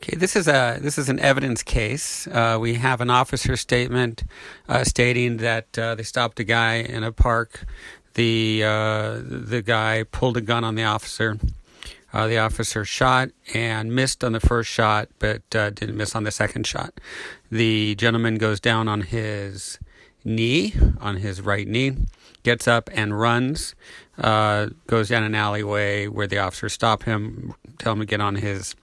Okay, this is an evidence case. We have an officer statement stating that they stopped a guy in a park. The guy pulled a gun on the officer. The officer shot and missed on the first shot, but didn't miss on the second shot. The gentleman goes down on his knee, on his right knee, gets up and runs, goes down an alleyway where the officers stop him, tell him to get on his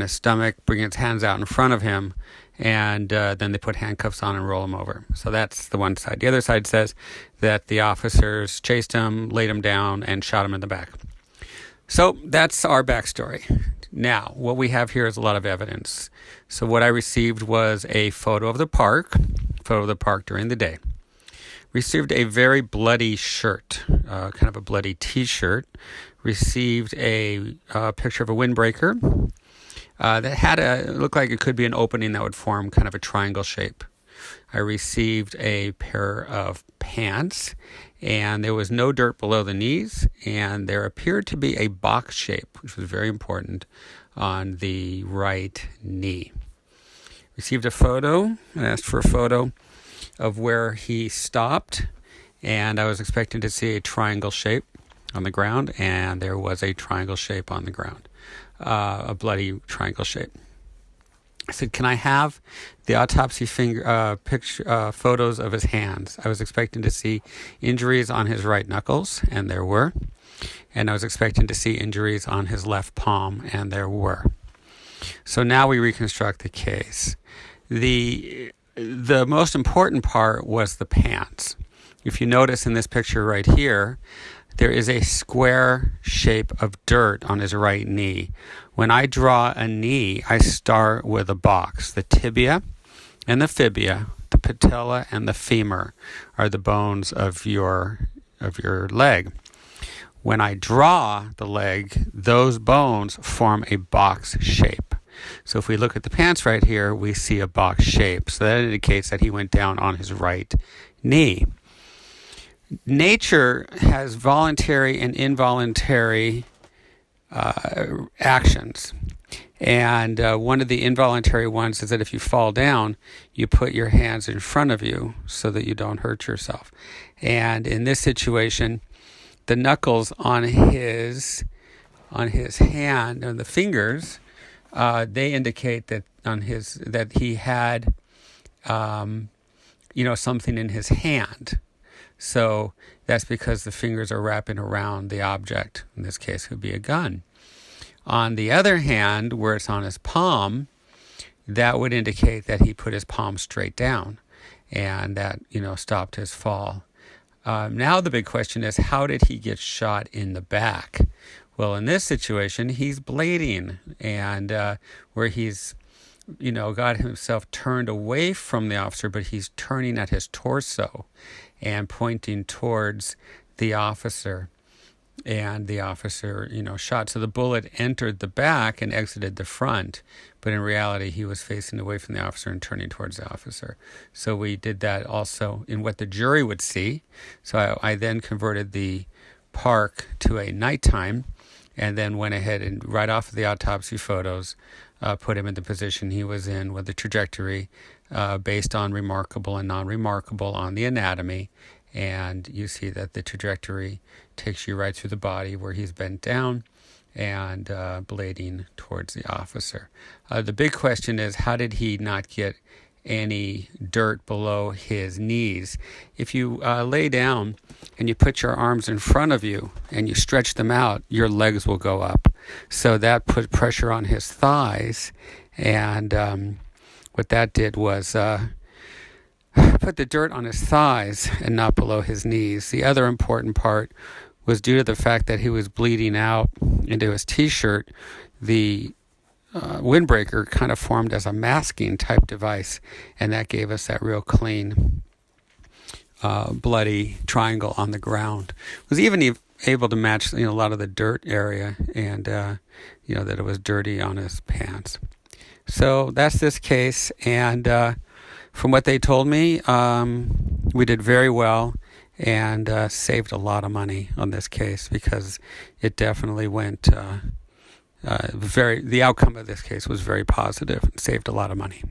stomach, bring his hands out in front of him, and then they put handcuffs on and roll him over. So that's the one side. The other side says that the officers chased him, laid him down, and shot him in the back. So that's our backstory. Now, what we have here is a lot of evidence. So what I received was a photo of the park during the day. Received a very bloody shirt, kind of a bloody T-shirt. Received a picture of a windbreaker that had looked like it could be an opening that would form kind of a triangle shape. I received a pair of pants, and there was no dirt below the knees, and there appeared to be a box shape, which was very important, on the right knee. Received a photo. I asked for a photo of where he stopped, and I was expecting to see a triangle shape on the ground, and there was a triangle shape on the ground, a bloody triangle shape. I said, can I have the autopsy photos of his hands? I was expecting to see injuries on his right knuckles, and there were. And I was expecting to see injuries on his left palm, and there were. So now we reconstruct the case. The most important part was the pants. If you notice in this picture right here, there is a square shape of dirt on his right knee. When I draw a knee, I start with a box. The tibia and the fibia, the patella and the femur are the bones of your leg. When I draw the leg, those bones form a box shape. So if we look at the pants right here, we see a box shape. So that indicates that he went down on his right knee. Nature has voluntary and involuntary actions. And one of the involuntary ones is that if you fall down, you put your hands in front of you so that you don't hurt yourself. And in this situation, the knuckles on his hand, and the fingers, they indicate that that he had something in his hand. So that's because the fingers are wrapping around the object. In this case, it would be a gun. On the other hand, where it's on his palm, that would indicate that he put his palm straight down, and that stopped his fall. Now the big question is, how did he get shot in the back? Well, in this situation, he's bleeding, and where he's got himself turned away from the officer, but he's turning at his torso and pointing towards the officer, and the officer, shot. So the bullet entered the back and exited the front, but in reality, he was facing away from the officer and turning towards the officer. So we did that also in what the jury would see. So I then converted the park to a nighttime, and then went ahead and right off of the autopsy photos, put him in the position he was in with the trajectory based on remarkable and non-remarkable on the anatomy. And you see that the trajectory takes you right through the body where he's bent down and bleeding towards the officer. The big question is, how did he not get any dirt below his knees? If you lay down and you put your arms in front of you and you stretch them out, your legs will go up. So that put pressure on his thighs, and what that did was put the dirt on his thighs and not below his knees. The other important part was due to the fact that he was bleeding out into his T-shirt, the windbreaker kind of formed as a masking type device, and that gave us that real clean bloody triangle on the ground. Was even able to match a lot of the dirt area, and that it was dirty on his pants. So that's this case, and from what they told me, we did very well and saved a lot of money on this case, because it definitely went the outcome of this case was very positive and saved a lot of money.